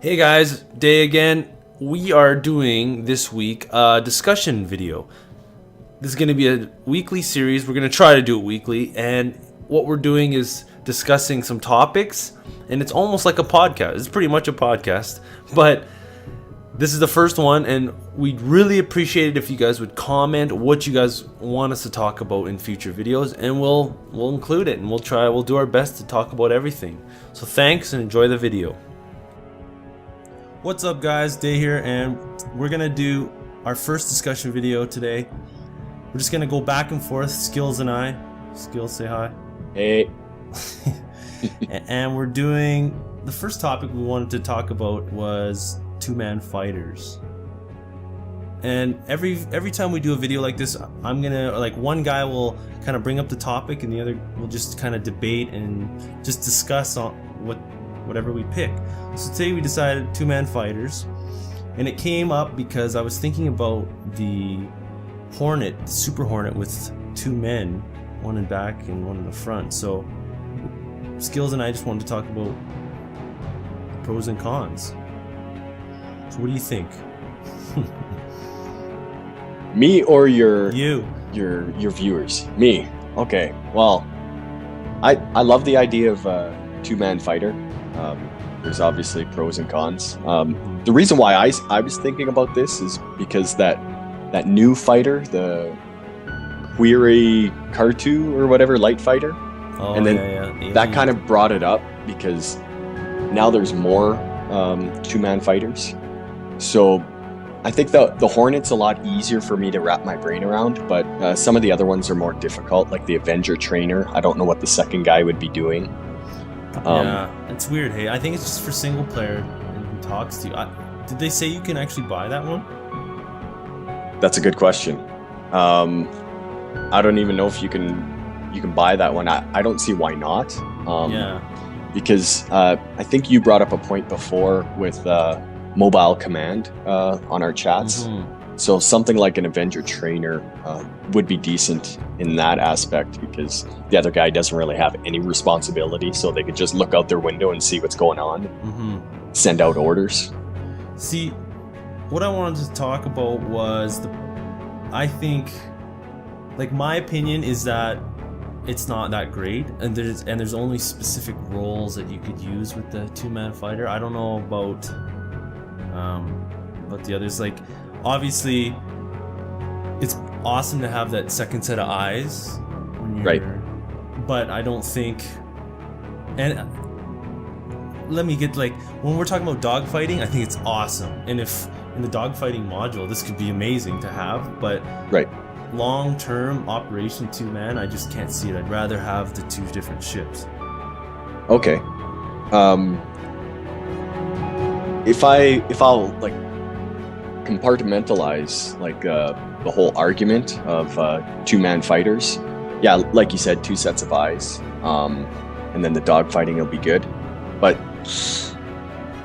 Hey guys, Day again. We are doing this week a discussion video. This is going to be a weekly series. We're going to try to do it weekly, and what we're doing is discussing some topics, and it's almost like a podcast. It's pretty much a podcast, but this is the first one, and we'd really appreciate it if you guys would comment what you guys want us to talk about in future videos, and we'll include it, and we'll do our best to talk about everything. So thanks, and enjoy the video. What's up guys, Day here, and we're gonna do our first discussion video today. We're just gonna go back and forth, Skills and I. Skills, say hi. Hey. And we're doing, the first topic we wanted to talk about was two-man fighters. And every time we do a video like this, I'm gonna, like, one guy will kind of bring up the topic and the other will just kind of debate and just discuss on whatever we pick. So today we decided two-man fighters, and it came up because I was thinking about the Hornet, the Super Hornet, with two men, one in back and one in the front. So Skills and I just wanted to talk about the pros and cons. So what do you think? Me or your viewers? Me. Okay. Well, I love the idea of two-man fighter. There's obviously pros and cons. The reason why I was thinking about this is because that new fighter, the Query Kartu or whatever, light fighter, and then that kind of brought it up because now there's more two-man fighters. So I think the Hornet's a lot easier for me to wrap my brain around, but some of the other ones are more difficult, like the Avenger Trainer. I don't know what the second guy would be doing. Yeah, it's weird. Hey, I think it's just for single player and who talks to you. Did they say you can actually buy that one? That's a good question. I don't even know if you can buy that one. I don't see why not. Because I think you brought up a point before with mobile command on our chats. Mm-hmm. So something like an Avenger Trainer would be decent in that aspect because the other guy doesn't really have any responsibility, so they could just look out their window and see what's going on, send out orders. See, what I wanted to talk about was I think, like, my opinion is that it's not that great, and there's only specific roles that you could use with the two-man fighter. I don't know about the others. Like, obviously, it's awesome to have that second set of eyes when you're, right? But I don't think, and let me get, like, when we're talking about dogfighting, I think it's awesome. And if in the dogfighting module, this could be amazing to have, but right, long-term operation two-man, I just can't see it. I'd rather have the two different ships. Okay. If I'll like compartmentalize like the whole argument of two-man fighters, yeah, like you said, two sets of eyes, and then the dogfighting will be good. But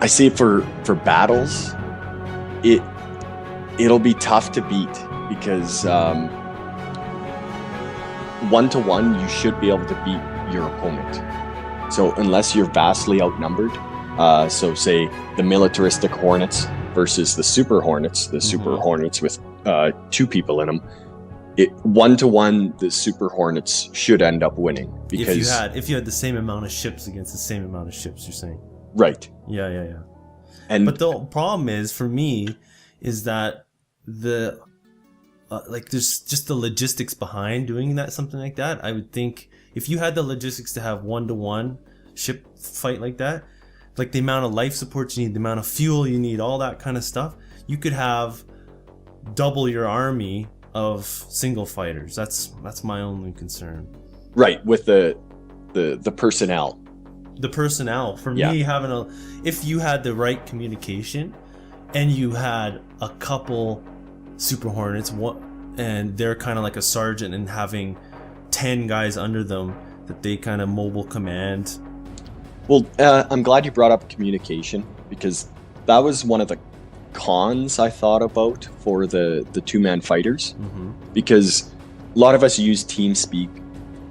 I see it for battles, it'll be tough to beat because 1-to-1 you should be able to beat your opponent. So unless you're vastly outnumbered, so say the militaristic Hornets versus the Super Hornets, the Super Hornets with two people in them, 1-to-1 the Super Hornets should end up winning because if you had the same amount of ships against the same amount of ships, you're saying. Right. Yeah. But the problem is, for me, is that the like, there's just the logistics behind doing something like that. I would think if you had the logistics to have 1-to-1 ship fight like that, like the amount of life support you need, the amount of fuel you need, all that kind of stuff, you could have double your army of single fighters. That's my only concern. Right, with the personnel. The personnel. For me, if you had the right communication and you had a couple Super Hornets, and they're kind of like a sergeant, and having 10 guys under them that they kind of mobile command. Well, I'm glad you brought up communication, because that was one of the cons I thought about for the two-man fighters, because a lot of us use TeamSpeak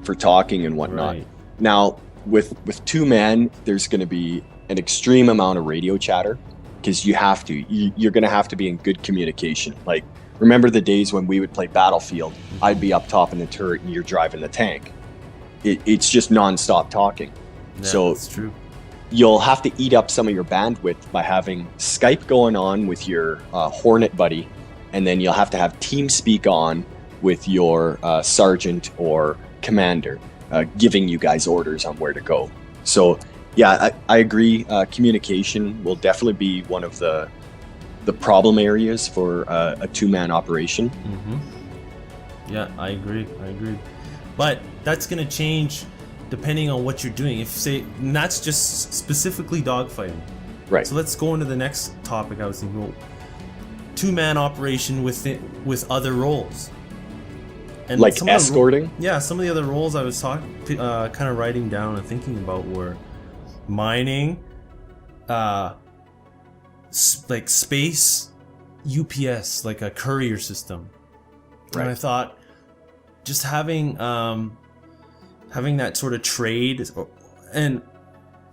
for talking and whatnot. Right. Now, with two men, there's going to be an extreme amount of radio chatter, because you have to. You're going to have to be in good communication. Like, remember the days when we would play Battlefield? I'd be up top in the turret and you're driving the tank. It's just nonstop talking. Yeah, so that's true. You'll have to eat up some of your bandwidth by having Skype going on with your Hornet buddy, and then you'll have to have TeamSpeak on with your sergeant or commander, giving you guys orders on where to go. So yeah, I agree. Communication will definitely be one of the problem areas for a two-man operation. Mm-hmm. Yeah, I agree. But that's going to change depending on what you're doing. If say, and that's just specifically dogfighting. Right. So let's go into the next topic. I was thinking, well, two-man operation with other roles. And like some of the escorting? some of the other roles I was kind of writing down and thinking about were mining, like space, UPS, like a courier system. Right. And I thought just having that sort of trade, and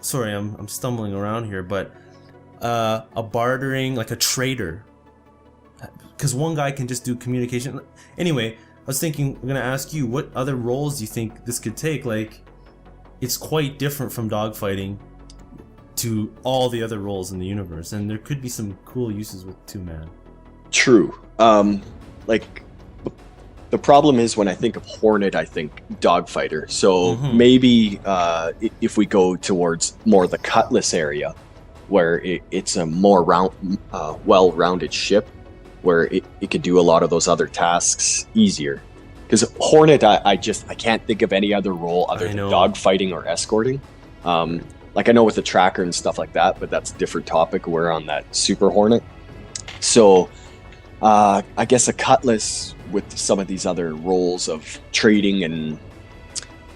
sorry, I'm stumbling around here, but a bartering, like a trader, because one guy can just do communication. Anyway, I was thinking, I'm gonna ask you, what other roles do you think this could take? Like, it's quite different from dogfighting to all the other roles in the universe, and there could be some cool uses with two-man. True. Like, the problem is when I think of Hornet, I think dogfighter. So maybe if we go towards more the Cutlass area, where it's a more well-rounded ship, where it could do a lot of those other tasks easier. Because Hornet, I can't think of any other role other than dogfighting or escorting. Like, I know with the tracker and stuff like that, but that's a different topic. We're on that Super Hornet. So I guess a Cutlass with some of these other roles of trading and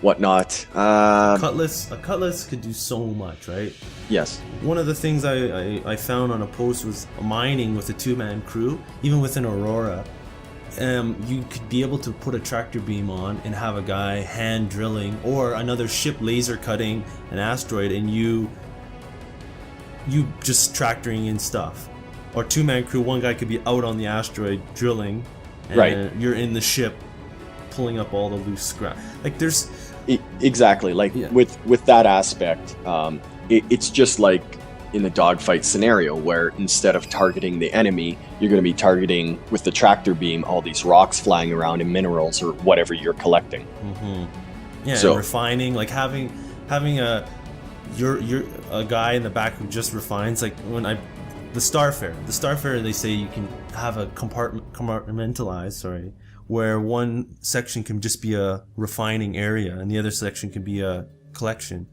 whatnot. A Cutlass could do so much, right? Yes. One of the things I found on a post was mining with a two-man crew, even with an Aurora. You could be able to put a tractor beam on and have a guy hand drilling, or another ship laser cutting an asteroid, and you just tractoring in stuff. Or two-man crew, one guy could be out on the asteroid drilling, and right, you're in the ship pulling up all the loose scrap. Like, there's exactly, like, with that aspect, it's just like in the dogfight scenario, where instead of targeting the enemy, you're going to be targeting with the tractor beam all these rocks flying around and minerals or whatever you're collecting. Yeah, so, and refining, like having a guy in the back who just refines. Like the Starfarer, they say you can have a compartmentalize, where one section can just be a refining area and the other section can be a collection.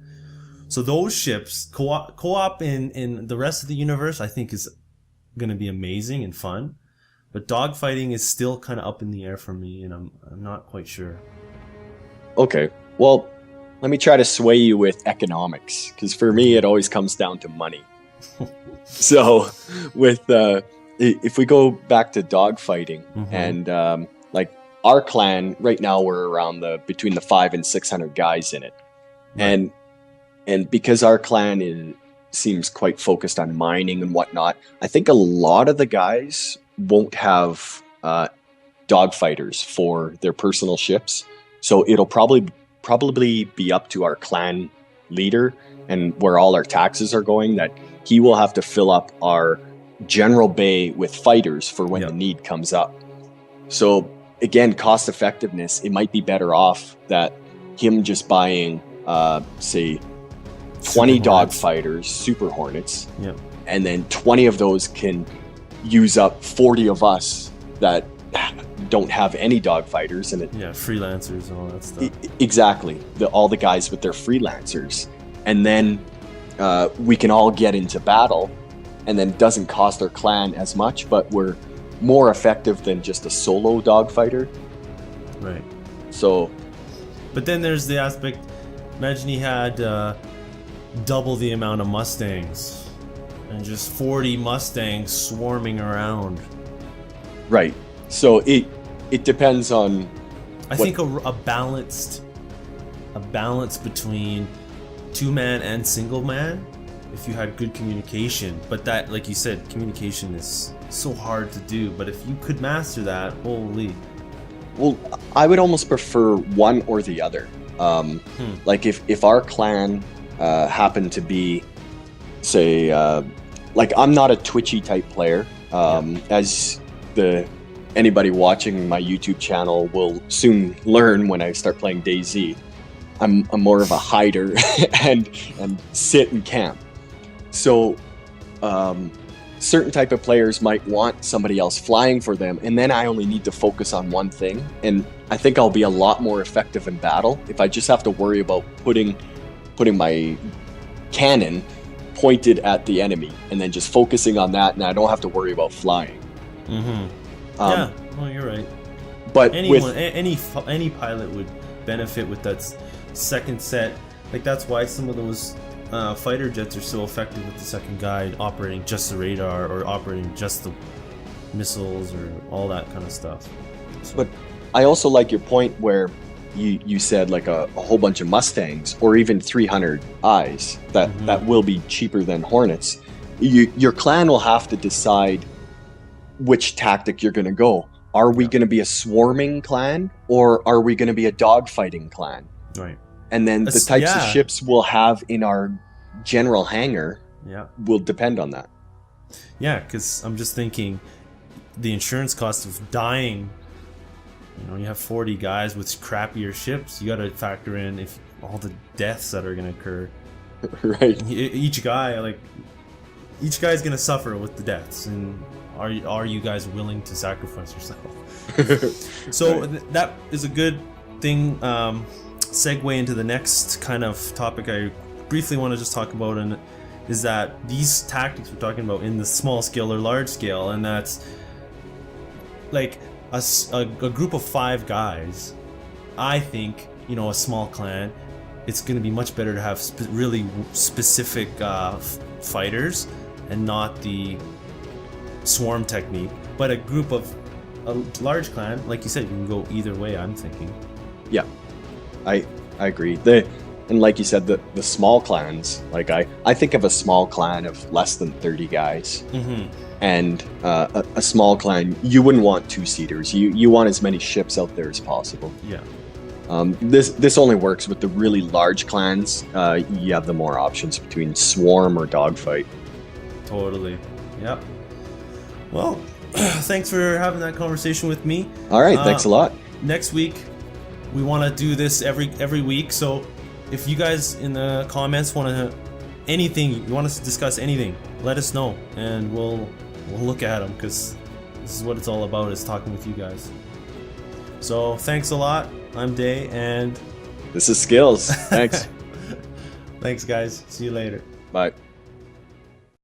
So those ships, co-op in the rest of the universe, I think is going to be amazing and fun. But dogfighting is still kind of up in the air for me, and I'm not quite sure. Okay, well, let me try to sway you with economics, because for me it always comes down to money. So with if we go back to dogfighting, and like our clan right now, we're around between the 500 and 600 guys in it, right. And because our clan seems quite focused on mining and whatnot, I think a lot of the guys won't have dogfighters for their personal ships. So it'll probably be up to our clan leader, and where all our taxes are going, that he will have to fill up our general bay with fighters for when the need comes up. So again, cost effectiveness, it might be better off that him just buying, say, 20 dogfighters, Super Hornets, and then 20 of those can use up 40 of us that don't have any dogfighters, and freelancers and all that stuff. Exactly, all the guys with their freelancers, and then we can all get into battle, and then it doesn't cost our clan as much, but we're more effective than just a solo dogfighter. Right. So, but then there's the aspect. Imagine he had double the amount of Mustangs, and just 40 Mustangs swarming around. Right. So it depends on. I think a balance between two-man and single-man if you had good communication. But that, like you said, communication is so hard to do. But if you could master that, holy. Well, I would almost prefer one or the other. Like if our clan happened to be, say, like I'm not a twitchy type player, as anybody watching my YouTube channel will soon learn when I start playing DayZ. I'm more of a hider and sit and camp. So certain type of players might want somebody else flying for them, and then I only need to focus on one thing. And I think I'll be a lot more effective in battle if I just have to worry about putting my cannon pointed at the enemy and then just focusing on that, and I don't have to worry about flying. Yeah, well, you're right. But any pilot would benefit with that second set. Like that's why some of those fighter jets are so effective with the second guide, operating just the radar or operating just the missiles or all that kind of stuff. So. But I also like your point where you said like a whole bunch of Mustangs or even 300 eyes that will be cheaper than Hornets. Your clan will have to decide which tactic you're going to go. Are we going to be a swarming clan, or are we going to be a dogfighting clan? Right. And then the types of ships we'll have in our general hangar will depend on that. Yeah, because I'm just thinking the insurance cost of dying. You know, you have 40 guys with crappier ships. You got to factor in if all the deaths that are going to occur. Right. Each guy's going to suffer with the deaths, and are you guys willing to sacrifice yourself? So that is a good thing. Segue into the next kind of topic I briefly want to just talk about, and is that these tactics we're talking about in the small scale or large scale, and that's like a group of 5 guys. I think, you know, a small clan, it's going to be much better to have really specific fighters and not the swarm technique. But a group of a large clan, like you said, you can go either way, I'm thinking. Yeah, I agree. And like you said, the small clans, like I think of a small clan of less than 30 guys. And a small clan, you wouldn't want 2-seaters. You want as many ships out there as possible. Yeah. This only works with the really large clans. You have the more options between swarm or dogfight. Totally. Yep. Well, thanks for having that conversation with me. All right, thanks a lot. Next week, we want to do this every week. So if you guys in the comments want to you want us to discuss anything, let us know, and we'll look at them, because this is what it's all about, is talking with you guys. So thanks a lot. I'm Day, and this is Skills. Thanks. Thanks, guys. See you later. Bye.